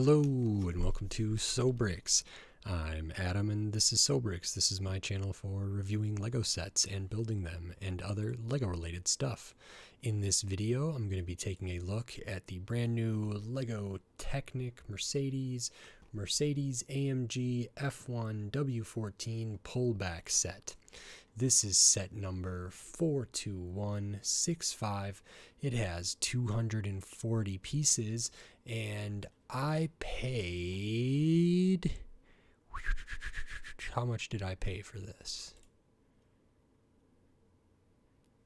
Hello and welcome to Sobrix. I'm Adam and this is Sobrix. This is my channel for reviewing Lego sets and building them and other Lego related stuff. In this video I'm going to be taking a look at the brand new Lego Technic Mercedes-AMG F1 W14 pullback set. This is set number 42165. It has 240 pieces and I paid, how much did I pay for this?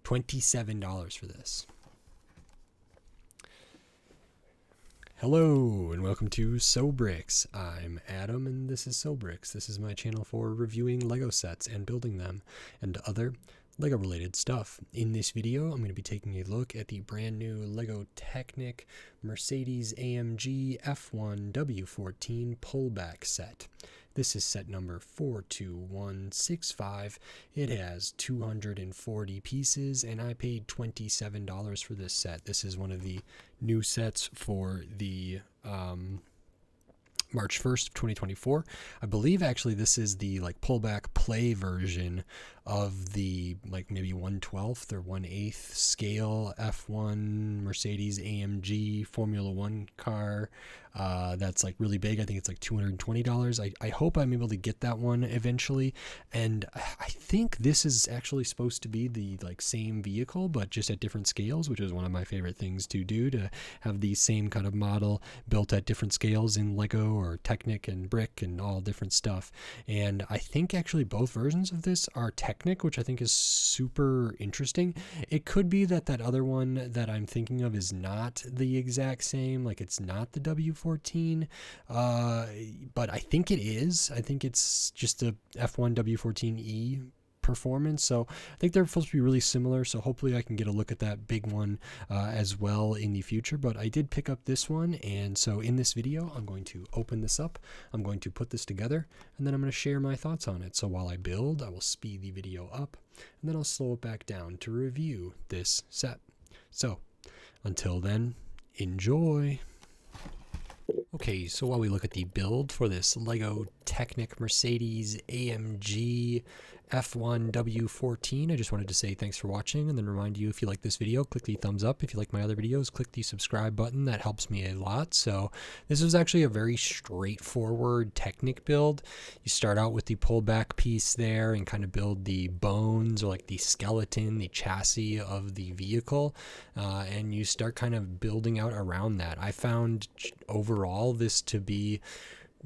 $27 for this. Hello and welcome to Sobrix. I'm Adam and this is Sobrix. This is my channel for reviewing Lego sets and building them and other Lego related stuff. In this video, I'm going to be taking a look at the brand new Lego Technic Mercedes-AMG F1 W14 pullback set. This is set number 42165. It has 240 pieces and I paid $27 for this set. This is one of the new sets for the March 1st of 2024. I believe actually this is the pullback play version of the maybe 1/12 or 1/8 scale F1 Mercedes-AMG Formula 1 car that's really big. I think it's $220. I hope I'm able to get that one eventually, and I think this is actually supposed to be the same vehicle but just at different scales, which is one of my favorite things to do, to have the same kind of model built at different scales in Lego or Technic and Brick and all different stuff. And I think actually both versions of this are Technic, which I think is super interesting. It could be that other one that I'm thinking of is not the exact same, it's not the W14, but I think it is. I think it's just the F1 W14 E performance, so I think they're supposed to be really similar, so hopefully I can get a look at that big one as well in the future. But I did pick up this one, and so in this video I'm going to open this up, I'm going to put this together, and then I'm going to share my thoughts on it. So while I build, I will speed the video up and then I'll slow it back down to review this set. So until then, enjoy. Okay, so while we look at the build for this Lego Technic Mercedes-AMG F1 W14, I just wanted to say thanks for watching and then remind you, if you like this video, click the thumbs up. If you like my other videos, click the subscribe button. That helps me a lot. So this is actually a very straightforward Technic build. You start out with the pullback piece there and kind of build the bones or the skeleton, the chassis of the vehicle, and you start kind of building out around that. I found overall this to be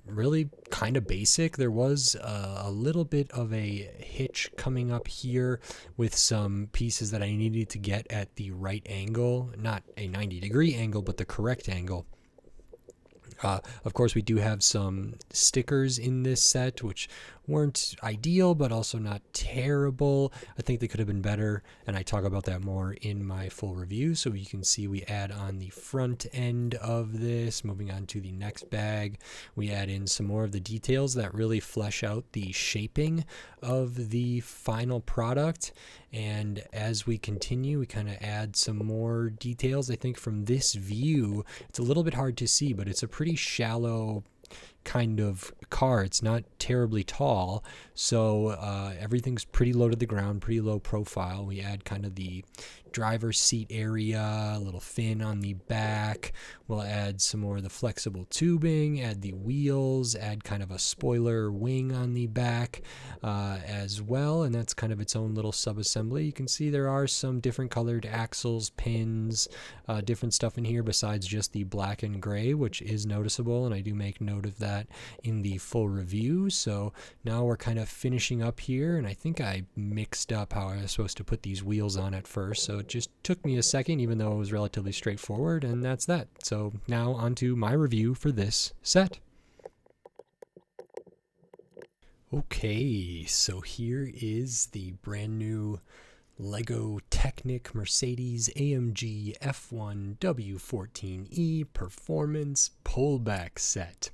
really kind of basic. There was a little bit of a hitch coming up here with some pieces that I needed to get at the right angle, not a 90-degree angle, but the correct angle. Of course, we do have some stickers in this set, which weren't ideal, but also not terrible. I think they could have been better, and I talk about that more in my full review. So you can see we add on the front end of this. Moving on to the next bag, we add in some more of the details that really flesh out the shaping of the final product. And as we continue, we kind of add some more details. I think from this view, it's a little bit hard to see, but it's a pretty shallow kind of car. It's not terribly tall, so everything's pretty low to the ground, pretty low profile. We add kind of the driver's seat area, a little fin on the back. We'll add some more of the flexible tubing, add the wheels, add kind of a spoiler wing on the back as well, and that's kind of its own little sub-assembly. You can see there are some different colored axles, pins, different stuff in here besides just the black and gray, which is noticeable, and I do make note of that in the full review. So now we're kind of finishing up here, and I think I mixed up how I was supposed to put these wheels on at first, so it just took me a second, even though it was relatively straightforward, and that's that. So now on to my review for this set. Okay, so here is the brand new Lego Technic Mercedes-AMG F1 W14 E Performance Pullback Set.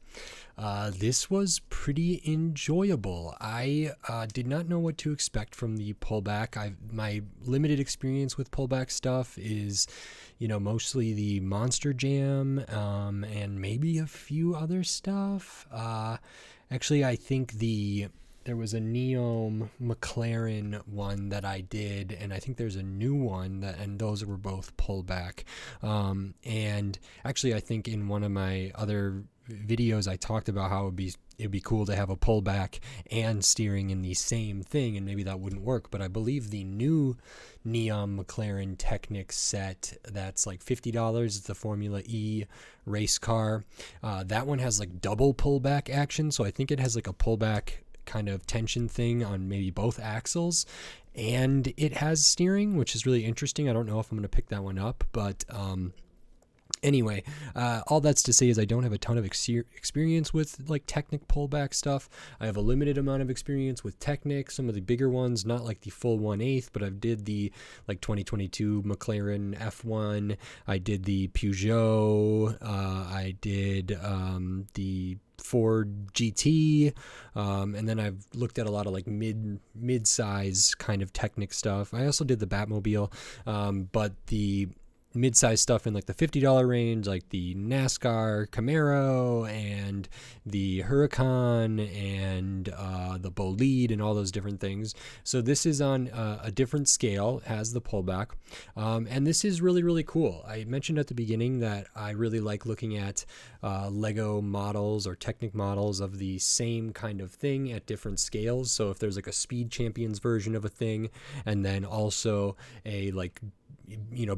This was pretty enjoyable. I did not know what to expect from the pullback. My limited experience with pullback stuff is, mostly the Monster Jam, and maybe a few other stuff. Actually, I think there was a Neom McLaren one that I did, and I think there's a new one and those were both pullback. And actually, I think in one of my other videos I talked about how it'd be cool to have a pullback and steering in the same thing, and maybe that wouldn't work. But I believe the new Neon McLaren Technic set that's like $50, it's the Formula E race car. That one has like double pullback action, so I think it has like a pullback kind of tension thing on maybe both axles, and it has steering, which is really interesting. I don't know if I'm going to pick that one up, but anyway, all that's to say is I don't have a ton of experience with like Technic pullback stuff. I have a limited amount of experience with Technic, some of the bigger ones, not like the full 1/8, but I did the like 2022 McLaren F1. I did the Peugeot. I did the Ford GT, and then I've looked at a lot of like mid-size kind of Technic stuff. I also did the Batmobile, but the mid-size stuff in like the $50 range, like the NASCAR Camaro and the Huracan and the Bolide and all those different things. So this is on a different scale, has the pullback, and this is really, really cool. I mentioned at the beginning that I really like looking at Lego models or Technic models of the same kind of thing at different scales. So if there's like a Speed Champions version of a thing, and then also a like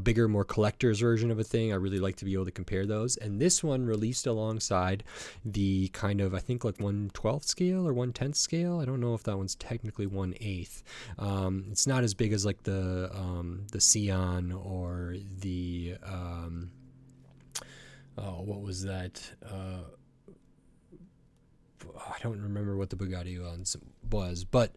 bigger, more collector's version of a thing, I really like to be able to compare those. And this one released alongside the kind of, I think like 1/12 scale or 1/10 scale. I don't know if that one's technically 1/8. It's not as big as like the Sion or the what was that? I don't remember what the Buggy was, but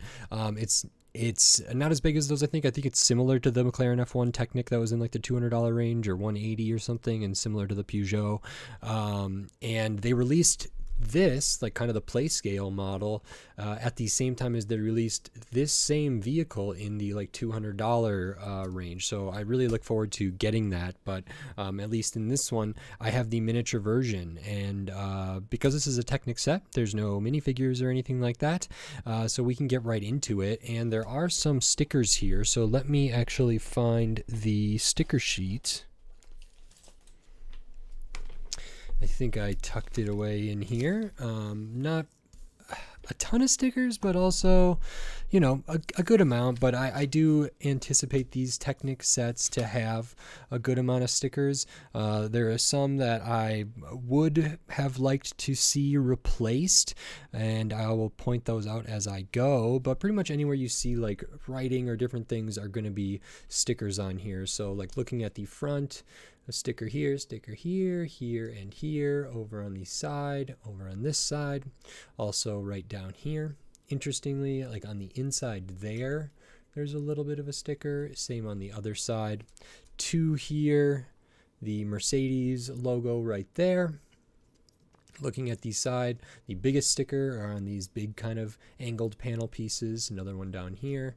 it's not as big as those. I think it's similar to the McLaren F1 Technic that was in like the $200 range or 180 or something, and similar to the Peugeot. And they released this, like kind of the play scale model, at the same time as they released this same vehicle in the like $200 range. So I really look forward to getting that. But at least in this one, I have the miniature version, and because this is a Technic set, there's no minifigures or anything like that. So we can get right into it. And there are some stickers here. So let me actually find the sticker sheet. I think I tucked it away in here. Not a ton of stickers, but also, a good amount. But I do anticipate these Technic sets to have a good amount of stickers. There are some that I would have liked to see replaced, and I will point those out as I go. But pretty much anywhere you see like writing or different things are going to be stickers on here. So like looking at the front, a sticker here, here, and here, over on the side, over on this side, also right down here. Interestingly, like on the inside there's a little bit of a sticker, same on the other side. Two here, the Mercedes logo right there. Looking at the side, the biggest sticker are on these big kind of angled panel pieces, another one down here.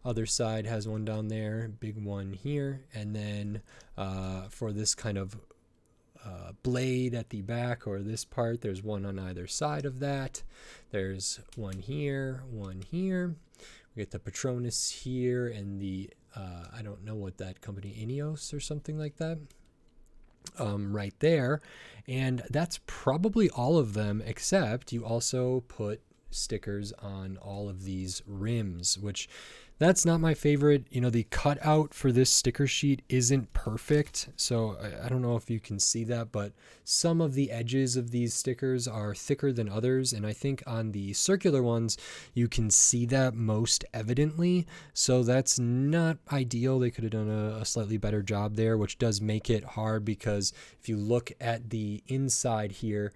Other side has one down there, big one here, and then for this kind of blade at the back, or this part, there's one on either side of that. There's one here, one here. We get the Patronus here, and the I don't know what that company, Ineos or something like that, right there. And that's probably all of them, except you also put stickers on all of these rims, which that's not my favorite. The cutout for this sticker sheet isn't perfect, so I don't know if you can see that, but some of the edges of these stickers are thicker than others, and I think on the circular ones you can see that most evidently, so that's not ideal. They could have done a slightly better job there, which does make it hard, because if you look at the inside here,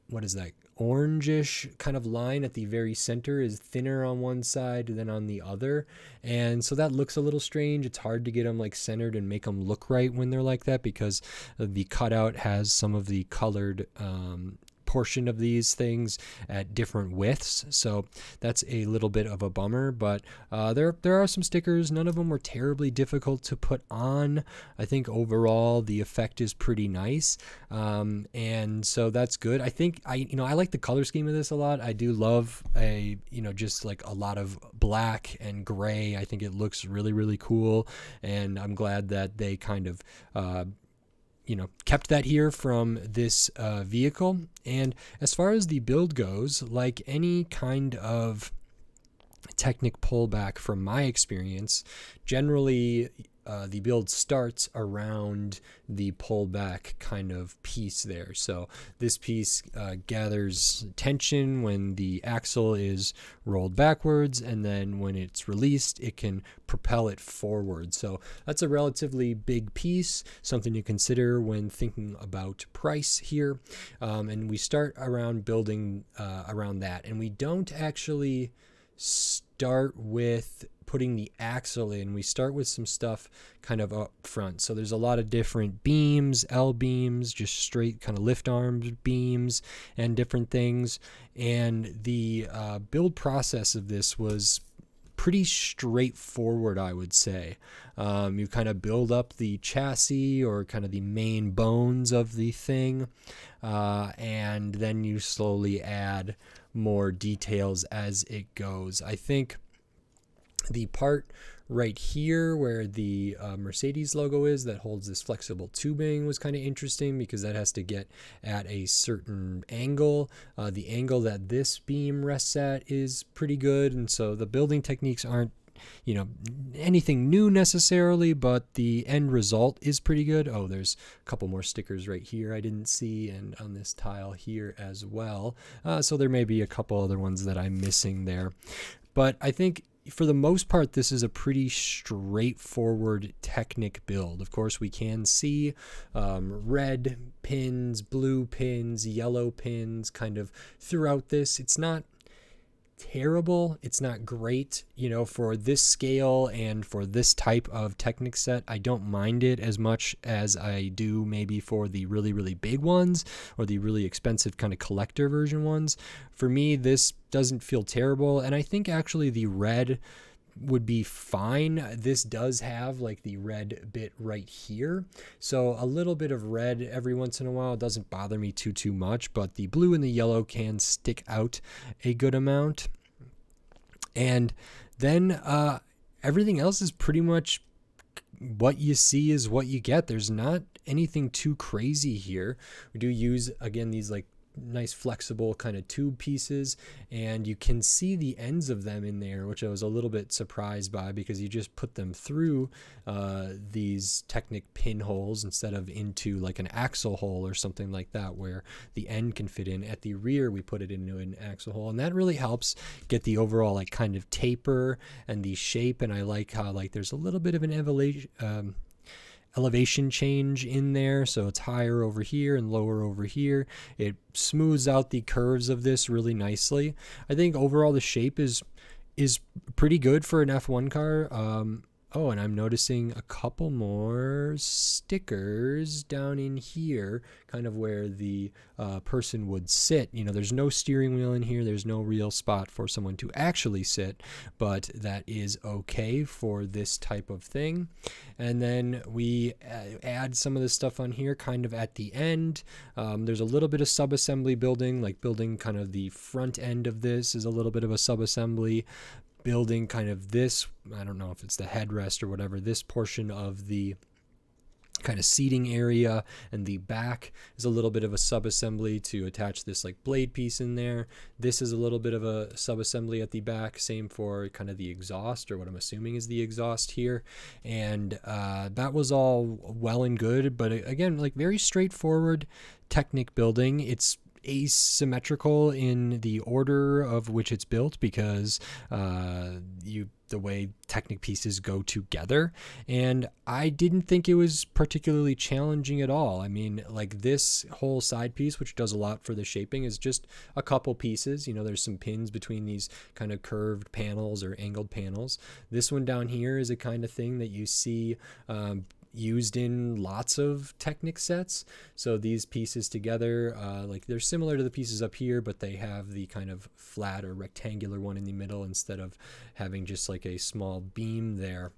what is that, orangish kind of line at the very center is thinner on one side than on the other, and so that looks a little strange. It's hard to get them like centered and make them look right when they're like that, because the cutout has some of the colored portion of these things at different widths, so that's a little bit of a bummer. But there are some stickers. None of them were terribly difficult to put on. I think overall the effect is pretty nice, and so that's good. I think I like the color scheme of this a lot. I do love just like a lot of black and gray. I think it looks really, really cool, and I'm glad that they kind of kept that here from this vehicle. And as far as the build goes, like any kind of Technic pullback, from my experience, generally the build starts around the pullback kind of piece there. So this piece gathers tension when the axle is rolled backwards, and then when it's released, it can propel it forward. So that's a relatively big piece, something to consider when thinking about price here. And we start around building around that, and we don't actually start with putting the axle in. We start with some stuff kind of up front. So there's a lot of different beams, L beams, just straight kind of lift arms beams and different things. And the build process of this was pretty straightforward, I would say. You kind of build up the chassis, or kind of the main bones of the thing, and then you slowly add more details as it goes. I think the part right here where the Mercedes logo is that holds this flexible tubing was kind of interesting, because that has to get at a certain angle. The angle that this beam rests at is pretty good, and so the building techniques aren't anything new necessarily, but the end result is pretty good. Oh, there's a couple more stickers right here I didn't see, and on this tile here as well. So there may be a couple other ones that I'm missing there. But I think for the most part, this is a pretty straightforward Technic build. Of course, we can see red pins, blue pins, yellow pins kind of throughout this. It's not terrible. It's not great, for this scale and for this type of Technic set. I don't mind it as much as I do maybe for the really, really big ones, or the really expensive kind of collector version ones. For me, this doesn't feel terrible, and I think actually the red would be fine. This does have like the red bit right here, so a little bit of red every once in a while doesn't bother me too much, but the blue and the yellow can stick out a good amount. And then everything else is pretty much what you see is what you get. There's not anything too crazy here. We do use, again, these like nice flexible kind of tube pieces, and you can see the ends of them in there, which I was a little bit surprised by, because you just put them through these Technic pinholes instead of into like an axle hole or something like that, where the end can fit in. At the rear, we put it into an axle hole, and that really helps get the overall like kind of taper and the shape. And I like how like there's a little bit of an elevation change in there, so it's higher over here and lower over here. It smooths out the curves of this really nicely. I think overall the shape is pretty good for an F1 car. Oh, and I'm noticing a couple more stickers down in here, kind of where the person would sit. There's no steering wheel in here. There's no real spot for someone to actually sit, but that is okay for this type of thing. And then we add some of this stuff on here kind of at the end. There's a little bit of sub-assembly building, like building kind of the front end of this is a little bit of a sub-assembly. Building kind of this, I don't know if it's the headrest or whatever, this portion of the kind of seating area, and the back is a little bit of a sub-assembly to attach this like blade piece in there. This is a little bit of a sub-assembly at the back, same for kind of the exhaust, or what I'm assuming is the exhaust here. And that was all well and good, but again, like very straightforward Technic building. It's asymmetrical in the order of which it's built, because the way Technic pieces go together, and I didn't think it was particularly challenging at all. I mean, like this whole side piece, which does a lot for the shaping, is just a couple pieces. There's some pins between these kind of curved panels or angled panels. This one down here is a kind of thing that you see used in lots of Technic sets. So these pieces together, like they're similar to the pieces up here, but they have the kind of flat or rectangular one in the middle instead of having just like a small beam there.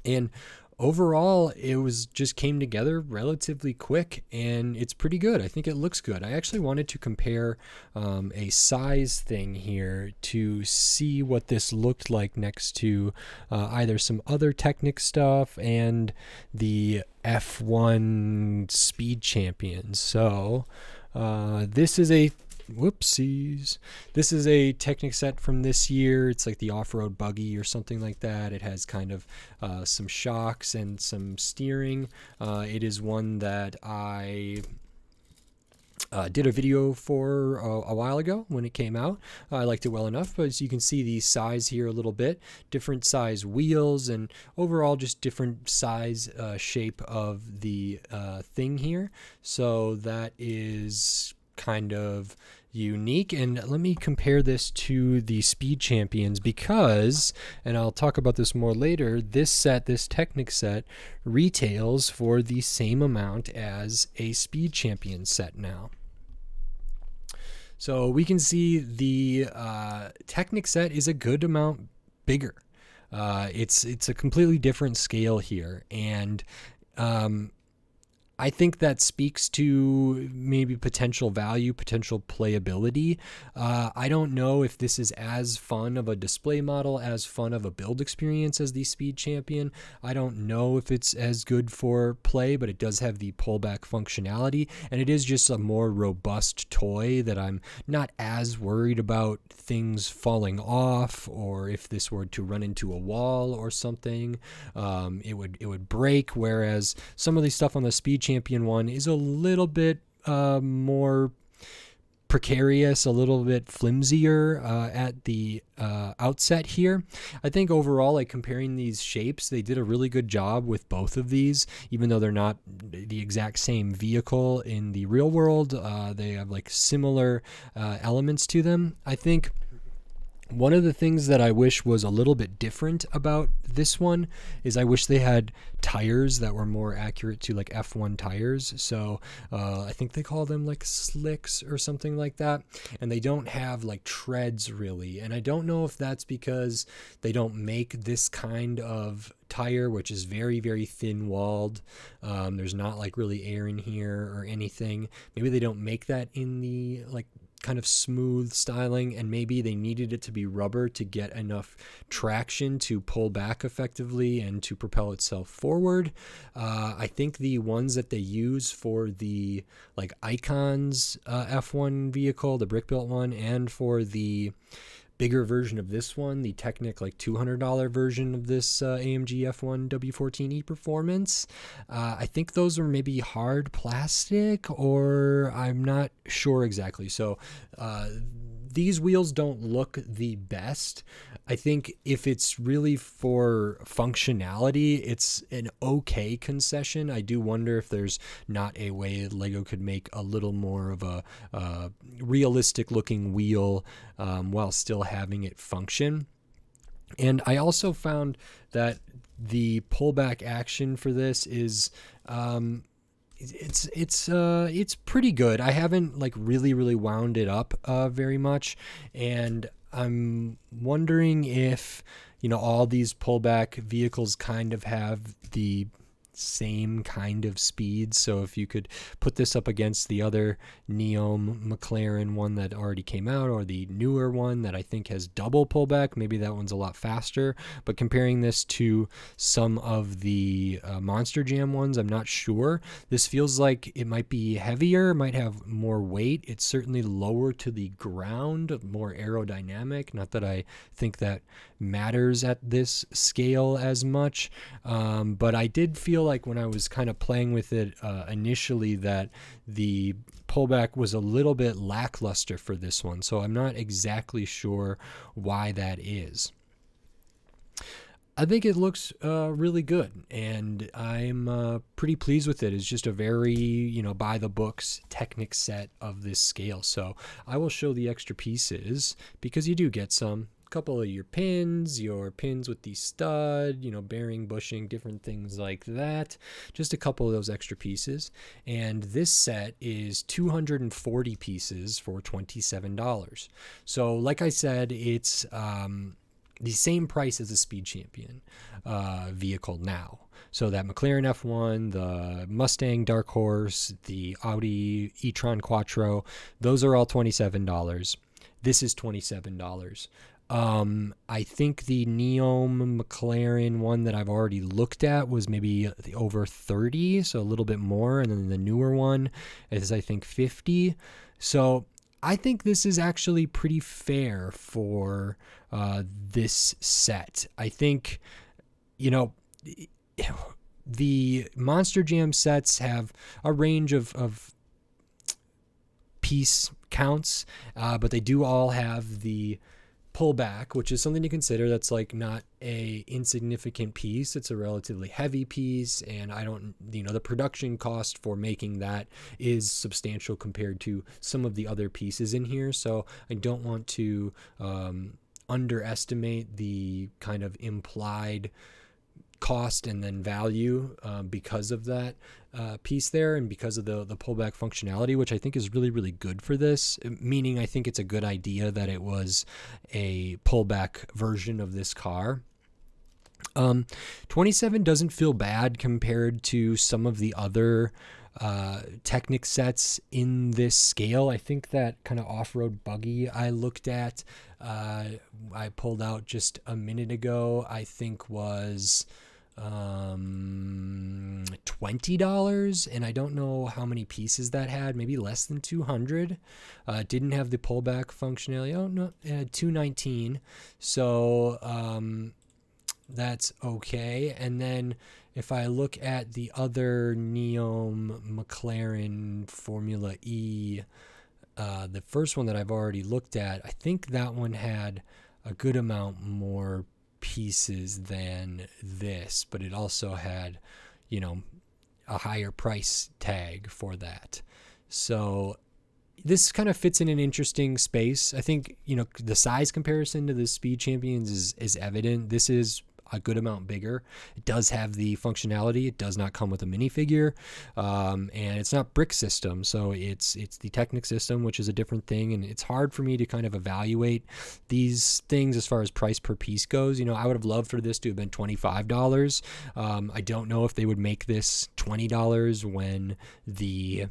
And overall, it was just came together relatively quick, and it's pretty good. I think it looks good. I actually wanted to compare a size thing here to see what this looked like next to either some other Technic stuff and the F1 Speed Champions. So this is a whoopsies. This is a Technic set from this year. It's like the off-road buggy or something like that. It has kind of some shocks and some steering. It is one that I did a video for a while ago when it came out. I liked it well enough, but as you can see the size here a little bit, different size wheels, and overall just different size shape of the thing here. So that is kind of unique. And let me compare this to the Speed Champions because, and I'll talk about this more later, this Technic set retails for the same amount as a Speed Champion set now. So we can see the Technic set is a good amount bigger. It's a completely different scale here, and I think that speaks to maybe potential value, potential playability. I don't know if this is as fun of a display model, as fun of a build experience as the Speed Champion. I don't know if it's as good for play, but it does have the pullback functionality, and it is just a more robust toy that I'm not as worried about things falling off, or if this were to run into a wall or something, it would break, whereas some of the stuff on the Speed Champion one is a little bit more precarious, a little bit flimsier at the outset here. I think overall, like comparing these shapes, they did a really good job with both of these, even though they're not the exact same vehicle in the real world. They have like similar elements to them. I think one of the things that I wish was a little bit different about this one is I wish they had tires that were more accurate to like F1 tires. So I think they call them like slicks or something like that. And they don't have like treads really. And I don't know if that's because they don't make this kind of tire, which is very, very thin walled. There's not like really air in here or anything. Maybe they don't make that in the like kind of smooth styling, and maybe they needed it to be rubber to get enough traction to pull back effectively and to propel itself forward. I think the ones that they use for the like Icons F1 vehicle, the brick built one, and for the bigger version of this one, the Technic like $200 version of this AMG F1 W14 E Performance, I think those are maybe hard plastic, or I'm not sure exactly. So these wheels don't look the best. I think if it's really for functionality, it's an okay concession. I do wonder if there's not a way Lego could make a little more of a realistic looking wheel while still having it function. And I also found that the pullback action for this is it's pretty good. I haven't like really wound it up very much, and I'm wondering if, you know, all these pullback vehicles kind of have the same kind of speed. So if you could put this up against the other Neom McLaren one that already came out, or the newer one that I think has double pullback, maybe that one's a lot faster. But comparing this to some of the Monster Jam ones, I'm not sure. This feels like it might be heavier, might have more weight. It's certainly lower to the ground, more aerodynamic. Not that I think that matters at this scale as much, but I did feel like when I was kind of playing with it initially that the pullback was a little bit lackluster for this one, so I'm not exactly sure why that is. I think it looks really good, and I'm pretty pleased with it. It's just a very, you know, by the books Technic set of this scale. So I will show the extra pieces because you do get some couple of your pins with the stud, bearing, bushing, different things like that. Just a couple of those extra pieces. And this set is 240 pieces for $27. So like I said, it's the same price as a Speed Champion vehicle now. So that McLaren F1, the Mustang Dark Horse, the Audi e-tron Quattro, those are all $27. This is $27. I think the Neom McLaren one that I've already looked at was maybe over 30, so a little bit more. And then the newer one is, I think, 50. So I think this is actually pretty fair for this set. I think, the Monster Jam sets have a range of piece counts, but they do all have the pullback, which is something to consider. That's like not a insignificant piece. It's a relatively heavy piece, and the production cost for making that is substantial compared to some of the other pieces in here. So I don't want to underestimate the kind of implied cost and then value because of that piece there, and because of the pullback functionality, which I think is really, really good for this, meaning I think it's a good idea that it was a pullback version of this car. 27 doesn't feel bad compared to some of the other Technic sets in this scale. I think that kind of off-road Buggy I looked at, I pulled out just a minute ago, I think was $20, and I don't know how many pieces that had, maybe less than 200. Didn't have the pullback functionality. Oh no, it had 219. So that's okay. And then if I look at the other Neom McLaren Formula E, the first one that I've already looked at, I think that one had a good amount more pieces than this, but it also had, a higher price tag for that. So this kind of fits in an interesting space. I think, the size comparison to the Speed Champions is evident. This is a good amount bigger. It does have the functionality. It does not come with a minifigure, and it's not brick system, so it's the Technic system, which is a different thing, and it's hard for me to kind of evaluate these things as far as price per piece goes. I would have loved for this to have been $25. I don't know if they would make this $20 when the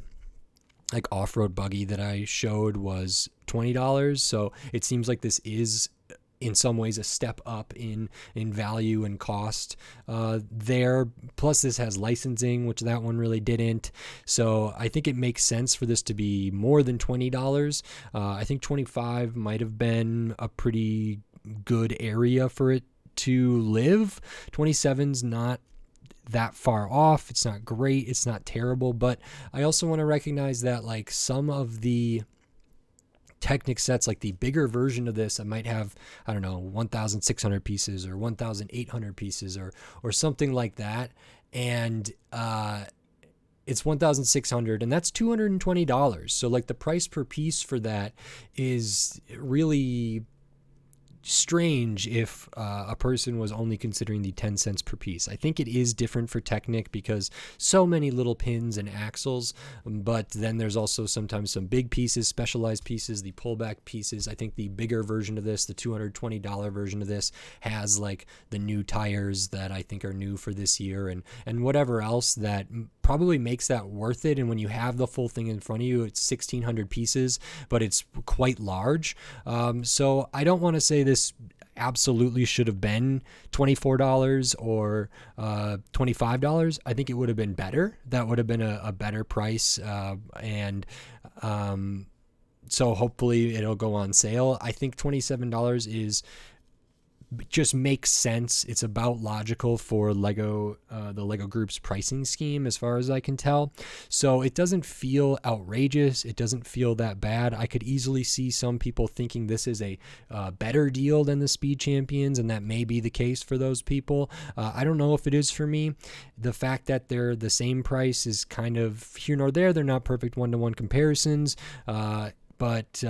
off-road Buggy that I showed was $20. So it seems like this is in some ways a step up in value and cost there. Plus this has licensing, which that one really didn't. So I think it makes sense for this to be more than $20. I think 25 might have been a pretty good area for it to live. 27's not that far off. It's not great. It's not terrible. But I also want to recognize that some of the Technic sets, like the bigger version of this, I might have, 1,600 pieces or 1,800 pieces or something like that. And it's 1,600, and that's $220. So the price per piece for that is really strange if a person was only considering the 10 cents per piece. I think it is different for Technic because so many little pins and axles, but then there's also sometimes some big pieces, specialized pieces, the pullback pieces. I think the bigger version of this, the $220 version of this, has the new tires that I think are new for this year and whatever else that probably makes that worth it. And when you have the full thing in front of you, it's 1,600 pieces, but it's quite large. So I don't want to say this absolutely should have been $24 or $25. I think it would have been better. That would have been a better price. So hopefully it'll go on sale. I think $27 is just makes sense. It's about logical for Lego, the Lego Group's pricing scheme, as far as I can tell. So it doesn't feel outrageous. It doesn't feel that bad. I could easily see some people thinking this is a better deal than the Speed Champions, and that may be the case for those people. I don't know if it is for me. The fact that they're the same price is kind of here nor there. They're not perfect one-to-one comparisons, but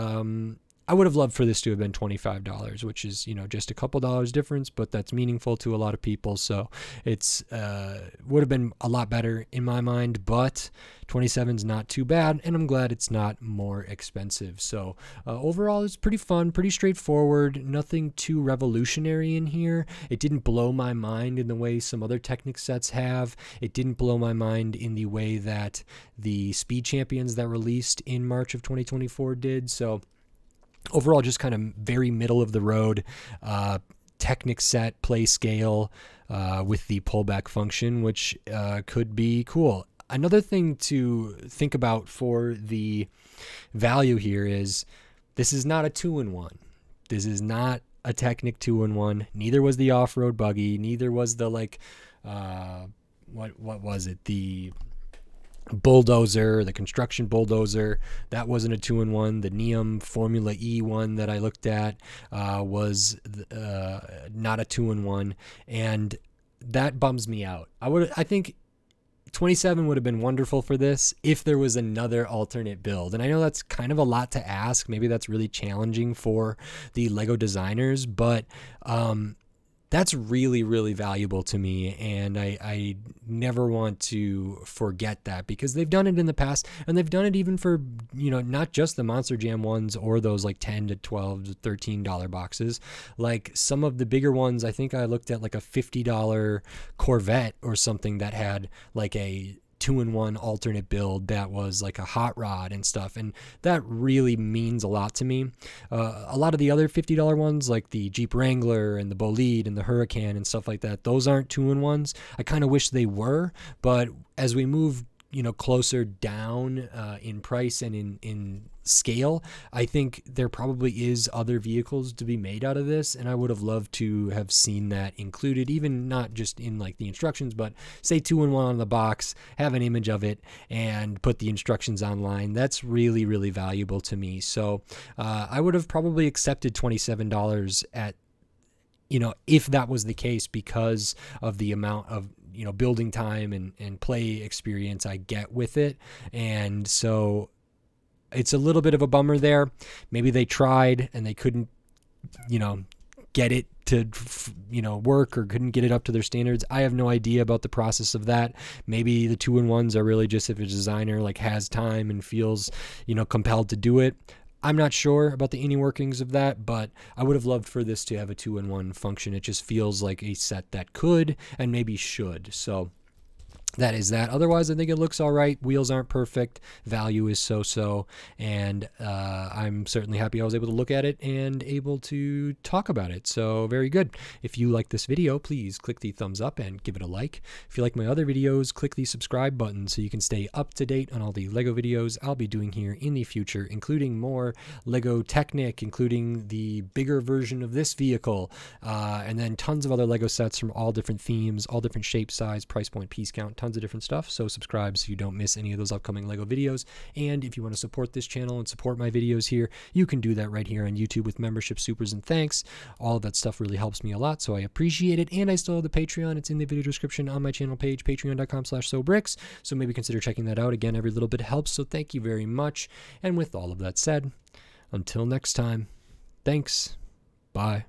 I would have loved for this to have been $25, which is, just a couple dollars difference, but that's meaningful to a lot of people. So it's would have been a lot better in my mind, but 27 is not too bad, and I'm glad it's not more expensive. So overall, it's pretty fun, pretty straightforward, nothing too revolutionary in here. It didn't blow my mind in the way some other Technic sets have. It didn't blow my mind in the way that the Speed Champions that released in March of 2024 did. So overall, just kind of very middle of the road Technic set play scale with the pullback function, which could be cool. Another thing to think about for the value here is this is not a 2-in-1. This is not a Technic 2-in-1. Neither was the off-road Buggy. Neither was the what was it? The bulldozer, the construction bulldozer, that wasn't a 2-in-1. The Neum Formula E one that I looked at was not a 2-in-1, and that bums me out. I think 27 would have been wonderful for this if there was another alternate build. And I know that's kind of a lot to ask. Maybe that's really challenging for the Lego designers, but that's really, really valuable to me, and I never want to forget that, because they've done it in the past, and they've done it even for, not just the Monster Jam ones or those like $10 to $12 to $13 boxes. Like some of the bigger ones, I think I looked at like a $50 Corvette or something that had like a 2-in-1 alternate build that was like a hot rod and stuff, and that really means a lot to me. A lot of the other $50 ones, like the Jeep Wrangler and the Bolide and the Huracan and stuff like that, those aren't 2-in-1s. I kind of wish they were, but as we move closer down in price and in scale, I think there probably is other vehicles to be made out of this, and I would have loved to have seen that included, even not just in like the instructions, but say 2-in-1 on the box, have an image of it, and put the instructions online. That's really, really valuable to me. So I would have probably accepted $27 at, if that was the case, because of the amount of building time and play experience I get with it. And so it's a little bit of a bummer there. Maybe they tried and they couldn't, get it to, work, or couldn't get it up to their standards. I have no idea about the process of that. Maybe the 2-in-1s are really just if a designer like has time and feels, compelled to do it. I'm not sure about the inner workings of that, but I would have loved for this to have a 2-in-1 function. It just feels like a set that could and maybe should. So that is that. Otherwise, I think it looks all right. Wheels aren't perfect. Value is so-so. And I'm certainly happy I was able to look at it and able to talk about it. So very good. If you like this video, please click the thumbs up and give it a like. If you like my other videos, click the subscribe button so you can stay up to date on all the Lego videos I'll be doing here in the future, including more Lego Technic, including the bigger version of this vehicle, and then tons of other Lego sets from all different themes, all different shape, size, price point, piece count, tons of different stuff. So subscribe so you don't miss any of those upcoming Lego videos. And if you want to support this channel and support my videos here, you can do that right here on YouTube with membership, supers, and thanks. All of that stuff really helps me a lot, so I appreciate it. And I still have the Patreon. It's in the video description on my channel page, patreon.com/sobricks. So maybe consider checking that out. Again, every little bit helps, so thank you very much. And with all of that said, until next time, thanks. Bye.